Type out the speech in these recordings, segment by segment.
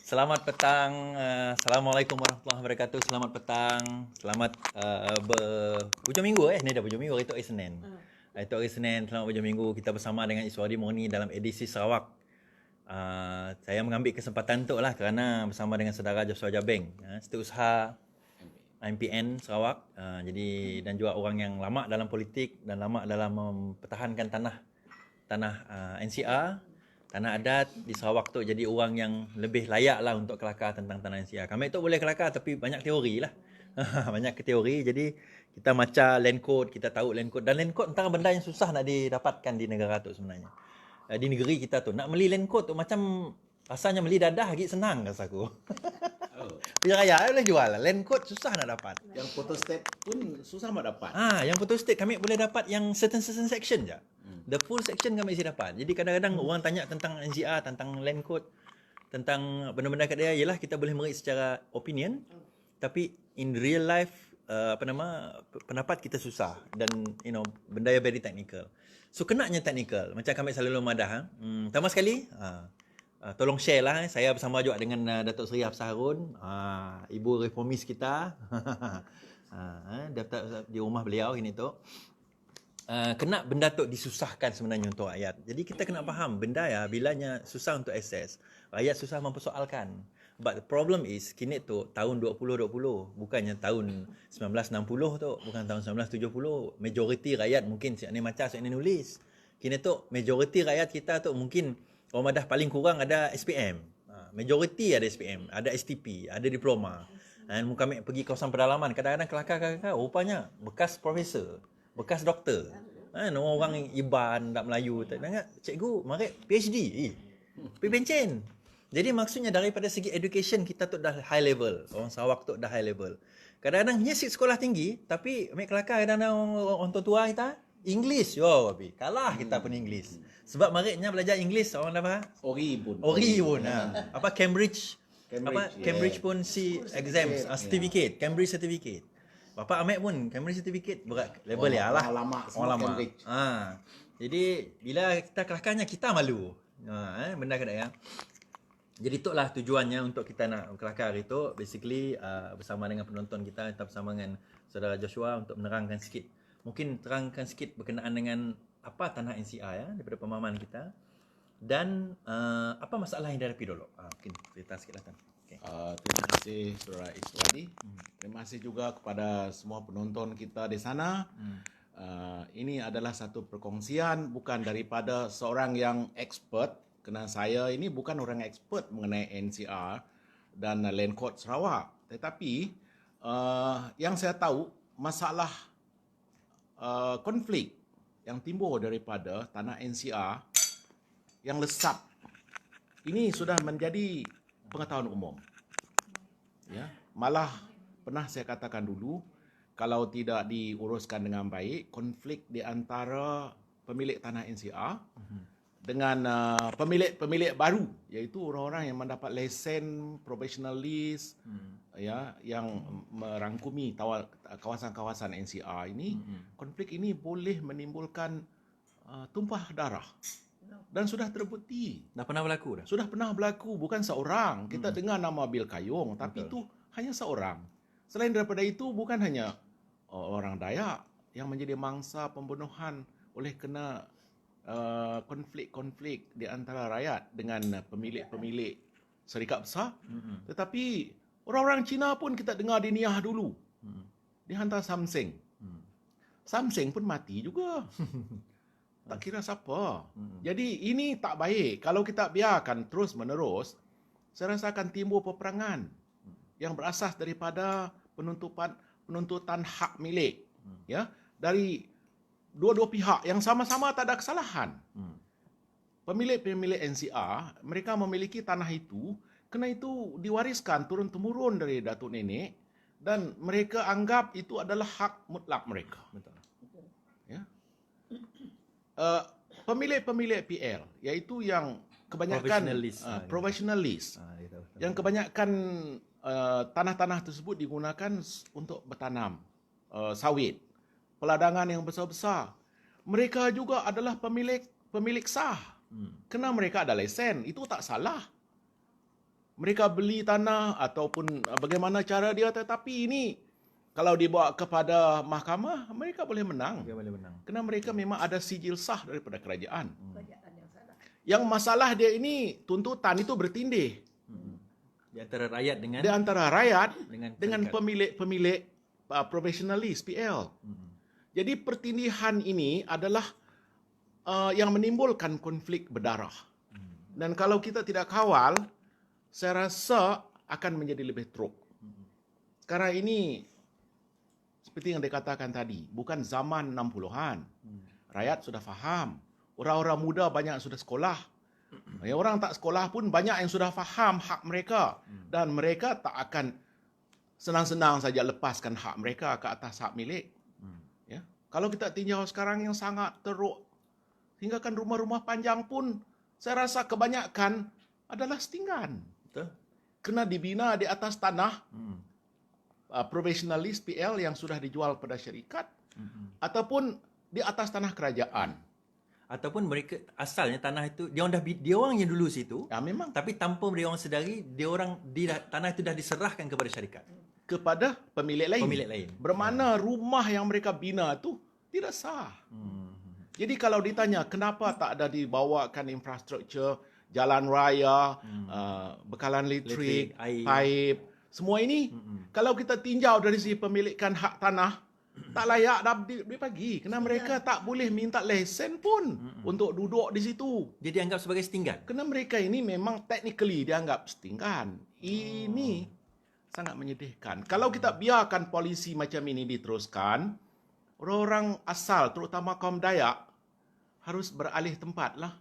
Selamat petang. Assalamualaikum warahmatullahi wabarakatuh. Selamat petang. Selamat hujung minggu ni dah hujung minggu, itu hari Senin. Itu hari Senin, selamat hujung minggu. Kita bersama dengan Iswadi Murni dalam edisi Sarawak. Saya mengambil kesempatan untuk lah kerana bersama dengan saudara Joshua Jabeng, setiausaha MPN Sarawak. Jadi dan juga orang yang lama dalam politik dan lama dalam mempertahankan tanah NCR, tanah adat di Sarawak tu. Jadi orang yang lebih layak lah untuk kelakar tentang tanah NCR. Kami tu boleh kelakar tapi banyak teori lah. Banyak teori. Jadi kita macam land code, kita tahu land code. Dan land code antara benda yang susah nak didapatkan di negara tu sebenarnya. Di negeri kita tu nak beli land code tu macam rasanya beli dadah lagi senang rasa aku. Pilihan raya boleh jual. Land code susah nak dapat. Yang photostat pun susah nak dapat. Yang photostat kami boleh dapat yang certain section je. The full section kami mesti dapat. Jadi kadang-kadang orang tanya tentang NCR, tentang land code, tentang benda-benda kat dia, ialah kita boleh merit secara opinion, tapi in real life pendapat kita susah dan benda yang very technical. So kenanya technical. Macam kami selalu madah. Pertama sekali, tolong share lah. Saya bersama juga dengan Datuk Seri Hafsah Harun, ibu reformis kita. Daftar di rumah beliau ini tu. Kena benda tu disusahkan sebenarnya untuk rakyat. Jadi kita kena faham benda ya bilanya susah untuk akses, rakyat susah mempersoalkan. But the problem is kini tu tahun 2020, bukannya tahun 1960 tu, bukan tahun 1970. Majoriti rakyat mungkin siap ni macam siap ni nulis. Kini tu majoriti rakyat kita tu mungkin orang madah paling kurang ada SPM. Majoriti ada SPM, ada STP, ada diploma. Dan kami pergi kawasan pedalaman, kadang-kadang kelakar-kelakar rupanya bekas profesor, bekas doktor. Orang Iban tak Melayu tak dengar, cikgu mari PhD. Pergi pencen. Jadi maksudnya daripada segi education kita tu dah high level. Orang Sarawak tu dah high level. Kadang-kadang hanya sekolah tinggi tapi ambil kelakar kadang-kadang orang tua kita English. Kalah kita pun English. Sebab maritnya belajar English orang dah Ori pun. Apa Cambridge pun si exams, certificate, Cambridge certificate. Bapa Ahmed pun Cambridge certificate berat level ya lah. Orang lama. Jadi bila kita kelakarnya kita malu. Benda kena ya. Jadi itulah tujuannya untuk kita nak kelakar itu, basically bersama dengan penonton kita bersama dengan saudara Joshua untuk menerangkan sikit. Mungkin terangkan sikit berkenaan dengan apa tanah NCR ya daripada pemahaman kita. Dan apa masalah yang dihadapi dulu. Mungkin cerita sikitlah Tan. Terima kasih Saudara Iswadi. Terima kasih juga kepada semua penonton kita di sana. Ini adalah satu perkongsian bukan daripada seorang yang expert, kerana saya ini bukan orang expert mengenai NCR dan Land Court Sarawak. Tetapi yang saya tahu masalah konflik yang timbul daripada tanah NCR yang lesap ini sudah menjadi pengetahuan umum. Ya, malah pernah saya katakan dulu, kalau tidak diuruskan dengan baik, konflik di antara pemilik tanah NCR dengan pemilik baru, iaitu orang-orang yang mendapat lesen provisional lease, ya, yang merangkumi kawasan-kawasan NCR ini, konflik ini boleh menimbulkan tumpah darah. Dan sudah terbukti. Dah pernah berlaku dah? Sudah pernah berlaku. Bukan seorang. Kita dengar nama Bil Kayong. Tapi itu hanya seorang. Selain daripada itu, bukan hanya orang Dayak yang menjadi mangsa pembunuhan oleh kena konflik-konflik di antara rakyat dengan pemilik-pemilik syarikat besar. Tetapi orang-orang Cina pun kita dengar di Niah dulu. Dihantar Samseng. Samseng pun mati juga. Tak kira siapa. Jadi ini tak baik. Kalau kita biarkan terus menerus, saya rasa akan timbul peperangan yang berasas daripada penuntutan hak milik, ya, dari dua-dua pihak yang sama-sama tak ada kesalahan. Pemilik-pemilik NCR, mereka memiliki tanah itu, kerana itu diwariskan turun-temurun dari datuk nenek dan mereka anggap itu adalah hak mutlak mereka. Betul. Ya. Pemilik-pemilik PL, iaitu yang kebanyakan provisional list, yang kebanyakan tanah-tanah tersebut digunakan untuk bertanam sawit, peladangan yang besar-besar. Mereka juga adalah pemilik sah, kerana mereka ada lesen. Itu tak salah. mereka beli tanah ataupun bagaimana cara dia, tetapi ini kalau dibawa kepada mahkamah, mereka boleh menang. Dia boleh menang. Kerana mereka memang ada sijil sah daripada kerajaan. Kerajaan yang salah. Yang masalah dia ini, tuntutan itu bertindih Di antara rakyat dengan di antara rakyat dengan syarikat. pemilik profesionalis PL. Jadi pertindihan ini adalah yang menimbulkan konflik berdarah. Dan kalau kita tidak kawal, saya rasa akan menjadi lebih teruk. Karena ini seperti yang dikatakan tadi, bukan zaman 60-an. Rakyat sudah faham. Orang-orang muda banyak yang sudah sekolah. Yang orang tak sekolah pun banyak yang sudah faham hak mereka. Dan mereka tak akan senang-senang saja lepaskan hak mereka ke atas hak milik. Ya. Kalau kita tinjau sekarang yang sangat teruk, tinggalkan rumah-rumah panjang pun, saya rasa kebanyakan adalah setinggan. Betul? Kena dibina di atas tanah profesionalis PL yang sudah dijual pada syarikat, ataupun di atas tanah kerajaan. Ataupun mereka asalnya tanah itu dia orang yang dulu situ, Ya, memang tapi tanpa dia orang sedari, tanah itu dah diserahkan kepada syarikat, kepada pemilik lain. pemilik lain. Bermakna rumah yang mereka bina itu tidak sah. Jadi kalau ditanya kenapa tak ada dibawakan infrastruktur, jalan raya, bekalan elektrik, Elektrik, air. paip, semua ini, kalau kita tinjau dari segi pemilikan hak tanah, tak layak dah dibagi. Kerana mereka tak boleh minta lesen pun untuk duduk di situ. Dia dianggap sebagai setinggan. Kerana mereka ini memang technically dianggap setinggan. Ini sangat menyedihkan. Kalau kita biarkan polisi macam ini diteruskan, orang-orang asal, terutama kaum Dayak, harus beralih tempat lah.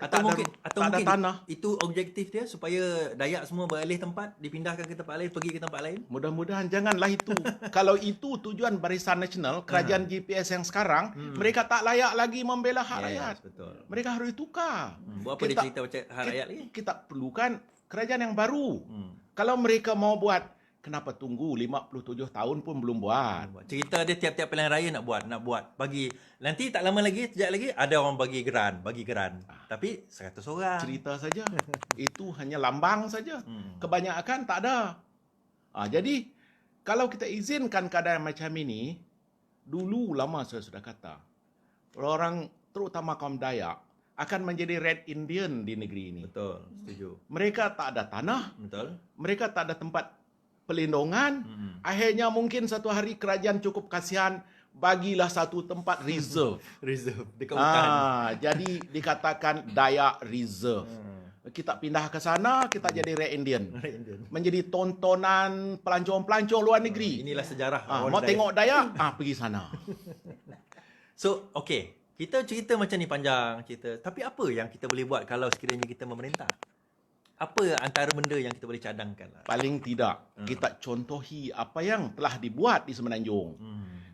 Atau Tak ada- mungkin tak ada tanah. itu objektif dia supaya Dayak semua beralih tempat, dipindahkan ke tempat lain, pergi ke tempat lain. Mudah-mudahan janganlah itu. Kalau itu tujuan Barisan Nasional, kerajaan GPS yang sekarang, mereka tak layak lagi membela hak rakyat. Betul. Mereka harus tukar. Buat apa dia cerita macam hak rakyat lagi? Kita perlukan kerajaan yang baru. Kalau mereka mau buat, kenapa tunggu 57 tahun pun belum buat? Cerita dia tiap-tiap pilihan raya nak buat. Bagi nanti tak lama lagi, sekejap lagi ada orang bagi geran. Tapi 100 orang. Cerita saja. Itu hanya lambang saja. Kebanyakan tak ada. Jadi, kalau kita izinkan keadaan macam ini, dulu lama saya sudah kata, orang terutama kaum Dayak akan menjadi Red Indian di negeri ini. Betul, setuju. Mereka tak ada tanah, Betul. mereka tak ada tempat pelindungan. Akhirnya mungkin satu hari kerajaan cukup kasihan, bagilah satu tempat reserve. Reserve dekat hutan. Jadi dikatakan Dayak Reserve. Kita pindah ke sana, kita jadi Red Indian. Menjadi tontonan pelancong-pelancong luar negeri. Inilah sejarah. orang Mau Dayak. tengok Dayak, pergi sana. So, okay. Kita cerita macam ni panjang cerita. Tapi apa yang kita boleh buat kalau sekiranya kita memerintah? Apa antara benda yang kita boleh cadangkan lah? Paling tidak, kita contohi apa yang telah dibuat di Semenanjung.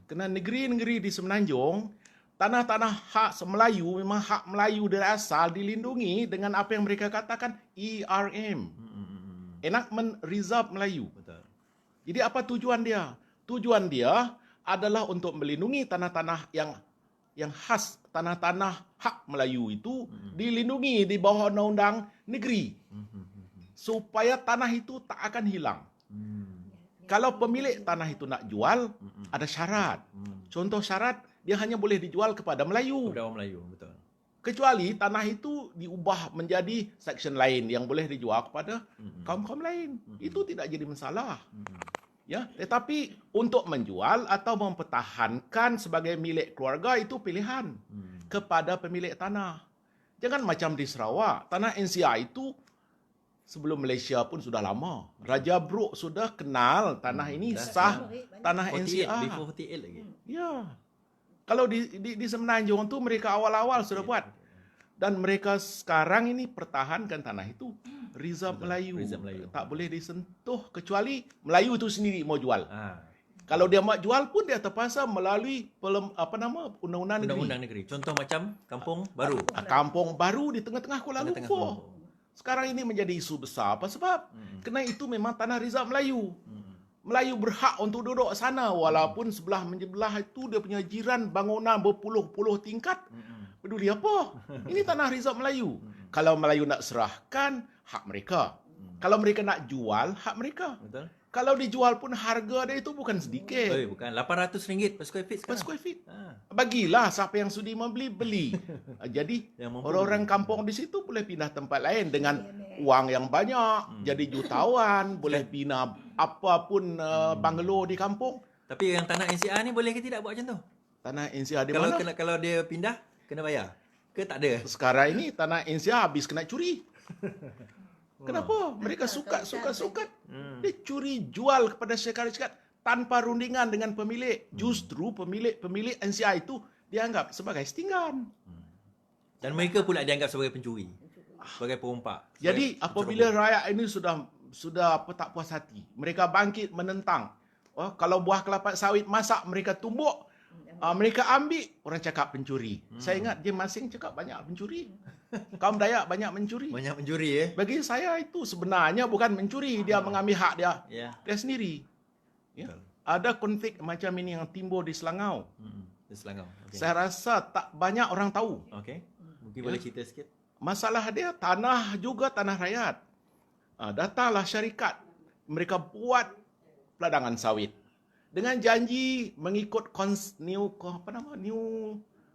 Kerana negeri-negeri di Semenanjung, tanah-tanah hak Melayu, memang hak Melayu dari asal dilindungi dengan apa yang mereka katakan ERM. Enactment Reserve Melayu. Betul. Jadi apa tujuan dia? Tujuan dia adalah untuk melindungi tanah-tanah yang khas, tanah-tanah hak Melayu itu dilindungi di bawah undang-undang negeri. Supaya tanah itu tak akan hilang. Kalau pemilik tanah itu nak jual, ada syarat. Contoh syarat, dia hanya boleh dijual kepada Melayu. Kepada orang Melayu, betul. Kecuali tanah itu diubah menjadi section lain yang boleh dijual kepada kaum-kaum lain. Itu tidak jadi masalah. Ya, tetapi untuk menjual atau mempertahankan sebagai milik keluarga itu pilihan kepada pemilik tanah. Jangan macam di Sarawak, tanah NCR itu sebelum Malaysia pun sudah lama. Raja Brooke sudah kenal tanah ini sah, tanah 48, NCR. before 48 lagi. Ya. Kalau di Semenanjung tu mereka awal-awal sudah buat. Dan mereka sekarang ini pertahankan tanah itu Reserve Melayu. Reserve Melayu. Tak boleh disentuh kecuali Melayu itu sendiri mau jual. Ah, Kalau dia mau jual pun dia terpaksa melalui undang-undang negeri. undang-undang negeri. Contoh macam kampung baru. Kampung baru di tengah-tengah Kuala Tengah-tengah Lumpur. Kuala Lumpur. Sekarang ini menjadi isu besar. Apa sebab? Kerana itu memang tanah Reserve Melayu. Melayu berhak untuk duduk sana walaupun sebelah menyebelah itu dia punya jiran bangunan berpuluh-puluh tingkat. Peduli apa? Ini tanah Reserve Melayu. Kalau Melayu nak serahkan, hak mereka. Kalau mereka nak jual, hak mereka. Betul. Kalau dijual pun harga dia itu bukan sedikit. Bukan RM800 per square feet Per sekarang. square feet. Ha. Bagilah siapa yang sudi membeli, beli. Jadi Yang mampu orang-orang beli. kampung di situ boleh pindah tempat lain dengan wang yang banyak, jadi jutawan, boleh bina apapun banglo di kampung. Tapi yang tanah NCR ni boleh ke tidak buat macam tu? Tanah NCR di Kalau mana? kalau dia pindah kena bayar ke tak ada? Sekarang ini tanah NCR habis kena curi. Kenapa? Mereka suka. Dia curi jual kepada syarikat tanpa rundingan dengan pemilik. Justru pemilik NCR itu dianggap sebagai setinggan. Dan mereka pula dianggap sebagai pencuri, sebagai perompak. Jadi sebagai apabila rakyat ini sudah apa tak puas hati, mereka bangkit menentang. Oh, kalau buah kelapa sawit masak mereka tumbuk, mereka ambil, orang cakap pencuri. Saya ingat dia masing cakap banyak pencuri. Kaum Dayak banyak mencuri. banyak pencuri Bagi saya itu sebenarnya bukan mencuri, dia mengambil hak dia. Ya. Dia sendiri. Ya. Betul. Ada konflik macam ini yang timbul di Selangau. Di Selangor. Okey. Saya rasa tak banyak orang tahu. Okey. Mungkin boleh cerita sikit. Masalah dia tanah juga tanah rakyat. Datanglah syarikat, mereka buat peladangan sawit dengan janji mengikut new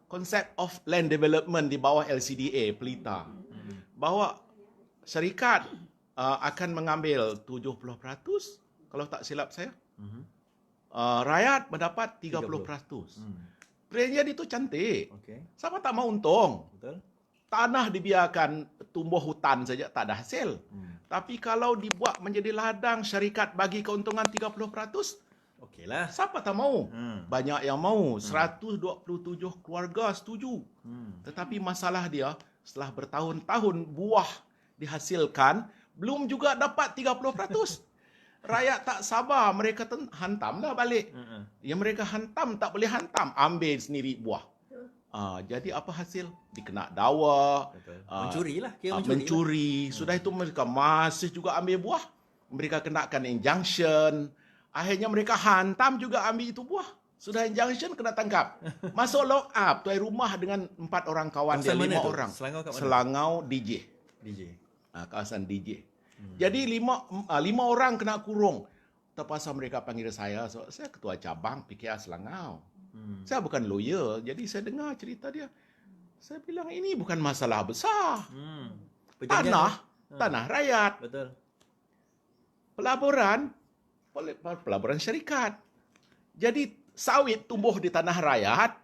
concept of land development di bawah LCDA Pelita, bahawa syarikat akan mengambil 70%, kalau tak silap saya. Rakyat mendapat 30%. Perjanjian itu cantik. Okey. Siapa tak mau untung? Betul. Tanah dibiarkan tumbuh hutan saja tak ada hasil. Tapi kalau dibuat menjadi ladang, syarikat bagi keuntungan 30%, Okeylah. siapa tak mau? Banyak yang mau. 127 keluarga setuju. Tetapi masalah dia, setelah bertahun-tahun buah dihasilkan, belum juga dapat 30%. Rakyat tak sabar, mereka hantamlah balik. Yang mereka hantam tak boleh hantam, ambil sendiri buah. Jadi apa hasil? Dikena dakwa. Mencurilah. Kira Mencuri. Sudah itu mereka masih juga ambil buah. Mereka kenakan injunction. Akhirnya mereka hantam juga ambil itu buah. Sudah injunction kena tangkap. Masuk lock up. Tuai rumah dengan 4 orang kawan Kawasan dia, mana 5 tu? orang. Selangor kat mana? Selangau DJ. Kawasan DJ. Jadi 5 orang kena kurung. Terpaksa mereka panggil saya. So, saya ketua cabang PKR Selangau. Saya bukan lawyer, jadi saya dengar cerita dia. Saya bilang ini bukan masalah besar. Tanah rakyat. Betul. Pelaburan syarikat. Jadi sawit tumbuh di tanah rakyat,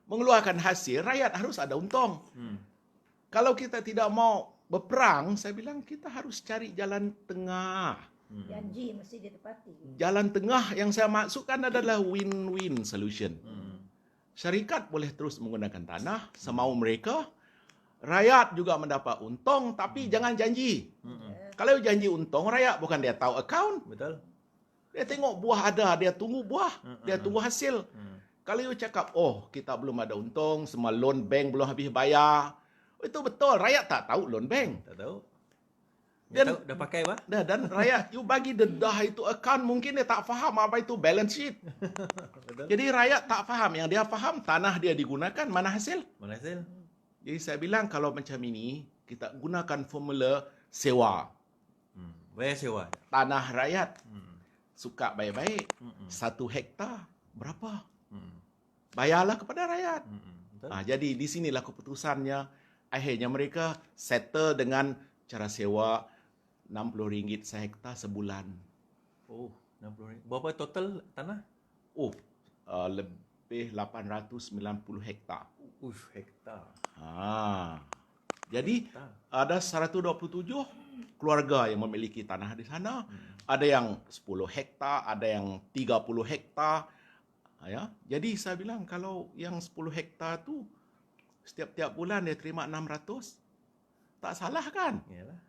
mengeluarkan hasil, rakyat harus ada untung. Kalau kita tidak mau berperang, saya bilang kita harus cari jalan tengah. Janji mesti ditepati. Jalan tengah yang saya maksudkan adalah win-win solution. Syarikat boleh terus menggunakan tanah semau mereka. Rakyat juga mendapat untung, tapi jangan janji. Kalau janji untung, rakyat bukan dia tahu akaun. Betul. Dia tengok buah ada, dia tunggu buah, dia tunggu hasil. Kalau you cakap, oh kita belum ada untung, semua loan bank belum habis bayar. Itu betul, rakyat tak tahu loan bank. Tak tahu. Dan- Tahu dah pakai apa? Dan rakyat, you bagi dedah itu akaun, mungkin dia tak faham apa itu balance sheet. Betul. Jadi rakyat tak faham. Yang dia faham, tanah dia digunakan, mana hasil? Mana hasil? Jadi saya bilang kalau macam ini, kita gunakan formula sewa. Bayar sewa. Tanah rakyat, suka baik-baik. 1 hektar, berapa? Bayarlah kepada rakyat. Betul. Jadi di sinilah keputusannya. Akhirnya mereka settle dengan cara sewa RM60 sehektar sebulan. Oh, RM60. Berapa total tanah? Lebih 890 hektar. Hektar. Jadi ada 127 keluarga yang memiliki tanah di sana. Ada yang 10 hektar, ada yang 30 hektar. Ya. Jadi saya bilang kalau yang 10 hektar tu setiap bulan dia terima 600. Tak salah kan? Yalah.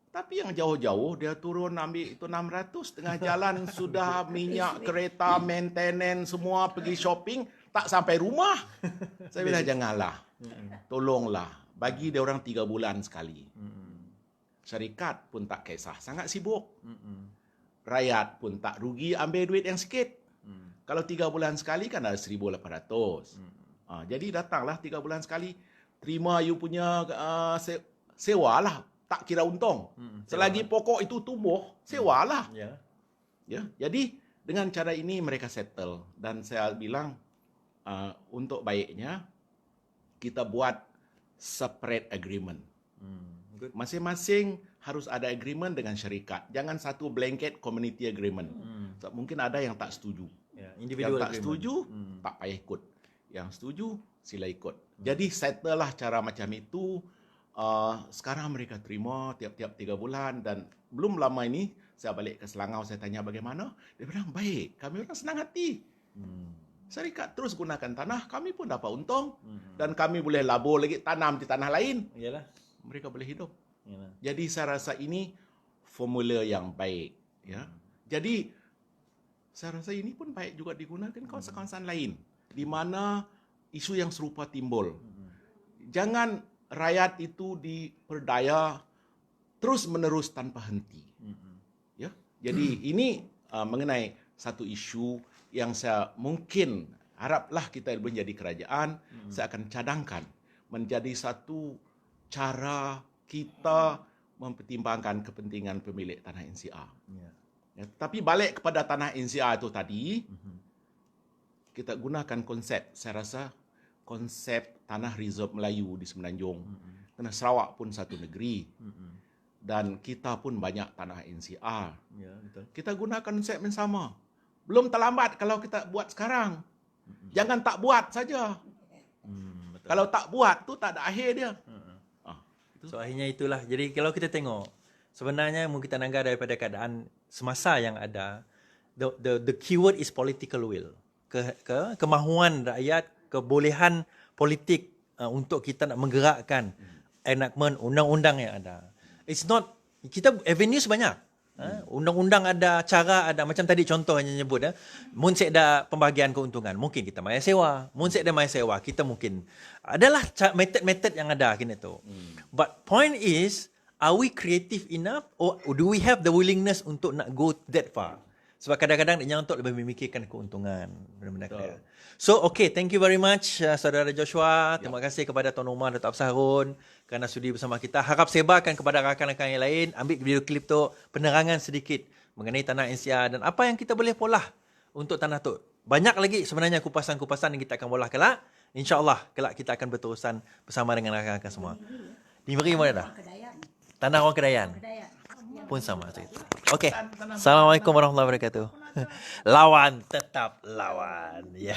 Tapi yang jauh-jauh dia turun ambil itu 600, tengah jalan sudah minyak, kereta, maintenance semua, pergi shopping, tak sampai rumah. Saya bilang janganlah. Tolonglah, bagi dia orang 3 bulan sekali. Syarikat pun tak kisah, sangat sibuk. Rakyat pun tak rugi ambil duit yang sikit. Kalau 3 bulan sekali kan ada 1,800. Jadi datanglah 3 bulan sekali, terima you punya sewa lah tak kira untung. Mm-mm. Selagi pokok itu tumbuh, sewalah. Ya. Ya, jadi dengan cara ini mereka settle dan saya bilang untuk baiknya kita buat separate agreement. Good. Masing-masing harus ada agreement dengan syarikat. Jangan satu blanket community agreement. So, mungkin ada yang tak setuju. Ya, Yang individual tak agreement. setuju, tak payah ikut. Yang setuju, sila ikut. Jadi settle lah cara macam itu. Sekarang mereka terima tiap-tiap 3 bulan dan belum lama ini saya balik ke Selangor, saya tanya bagaimana. Dia bilang, baik, kami orang senang hati. Syarikat terus gunakan tanah, kami pun dapat untung. Dan kami boleh labur lagi, tanam di tanah lain. Iyalah. Mereka boleh hidup. Iyalah. Jadi saya rasa ini formula yang baik. Ya. Jadi saya rasa ini pun baik juga digunakan kawasan-kawasan lain. Di mana isu yang serupa timbul. Jangan rakyat itu diperdaya terus-menerus tanpa henti. Ya. Jadi ini mengenai satu isu yang saya mungkin haraplah kita menjadi kerajaan, saya akan cadangkan menjadi satu cara kita mempertimbangkan kepentingan pemilik tanah NCR. Ya. Ya, tapi balik kepada tanah NCR itu tadi, kita gunakan konsep, saya rasa konsep tanah reserve Melayu di Semenanjung. Kerana Sarawak pun satu negeri. Dan kita pun banyak tanah NCR. Ya, betul. Kita gunakan konsep yang sama. Belum terlambat kalau kita buat sekarang. Jangan tak buat saja. Betul. Kalau tak buat tu tak ada akhir dia. So akhirnya itulah. Jadi kalau kita tengok, sebenarnya mungkin kita nanggap daripada keadaan semasa yang ada, the keyword is political will. Kemahuan rakyat, kebolehan politik untuk kita nak menggerakkan enactment undang-undang yang ada. It's not, kita avenues banyak. Undang-undang ada, cara ada. Macam tadi contoh hanya nyebut, mun sek ada pembahagian keuntungan, mungkin kita maya sewa. Mun sek ada maya sewa, kita mungkin adalah method-method yang ada kini tu. But point is, are we creative enough or do we have the willingness untuk nak go that far? Sebab kadang-kadang dia untuk lebih memikirkan keuntungan. Benda-benda kaya. So, okay, thank you very much Saudara Joshua. Terima kasih kepada Tuan Umar dan Datuk Absar kerana sudi bersama kita. Harap sebarkan kepada rakan-rakan yang lain. Ambil video klip tu, penerangan sedikit mengenai tanah NCR dan apa yang kita boleh polah untuk tanah tu. Banyak lagi sebenarnya kupasan-kupasan yang kita akan polah kelak. InsyaAllah kelak kita akan berterusan bersama dengan rakan-rakan semua. Di Meri mana dah? Kedayan. Tanah orang Kedayan. Kedayan. Pun sama cerita. Okey. Assalamualaikum warahmatullahi wabarakatuh. Lawan tetap lawan. Ya.